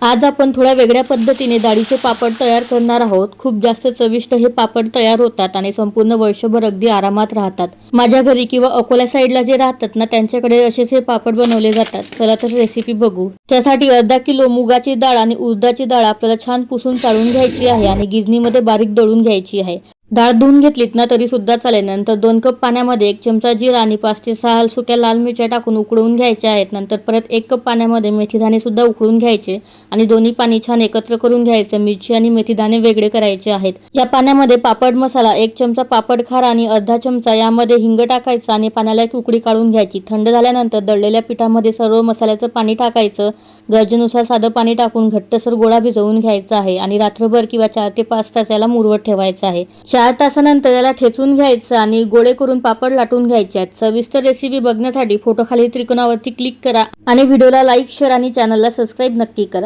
आज आपण थोड्या वेगळ्या पद्धतीने डाळीचे पापड तयार करणार आहोत। खूप जास्त चविष्ट हे पापड तयार होतात आणि संपूर्ण वर्षभर अगदी आरामात राहतात। माझ्या घरी किंवा अकोला साईडला जे राहतात ना त्यांच्याकडे असेच हे पापड बनवले जातात। चला तर रेसिपी बघू। त्यासाठी अर्धा किलो मुगाची डाळ आणि उडदाची डाळ आपल्याला छान पुसून चाळून घ्यायची आहे आणि गिरणीमध्ये बारीक दळून घ्यायची आहे। डाळ धुवून घेतलीत ना तरी सुद्धा चालेल। नंतर 2 कप पाण्यामध्ये 1 चमचा जिरा आणि 5 ते 6 सुक्या लाल मिरच्या टाकून उकळून घ्यायच्या आहेत। नंतर परत 1 कप पाण्यामध्ये मेथीदाणे सुद्धा उकळून घ्यायचे आणि दोन्ही पाणी छान एकत्र करून घ्यायचं। मिरची आणि मेथीदाणे वेगळे करायचे आहेत। या पाण्यामध्ये पापड मसाला 1 चमचा पापड खारा आणि अर्धा चमचा यामध्ये हिंग टाकायचं आणि पाण्याला एक उकळी काढून घ्यायची। थंड झाल्यानंतर दळलेल्या पिठामध्ये सर्व मसाल्याचं पाणी टाकायचं। गरजेनुसार साधं पाणी टाकून घट्टसर गोळा भिजवून घ्यायचा आहे आणि रात्रभर किंवा 4 ते 5 तास याला मुरवत ठेवायचं आहे। 4 तासानंतर याला ठेचून घ्यायचं आणि गोळे करून पापड लाटून घ्यायचे आहेत। सविस्तर रेसिपी बघण्यासाठी फोटो खाली त्रिकोणावरती क्लिक करा आणि व्हिडिओला लाईक, शेअर आणि चॅनलला सबस्क्राईब नक्की करा।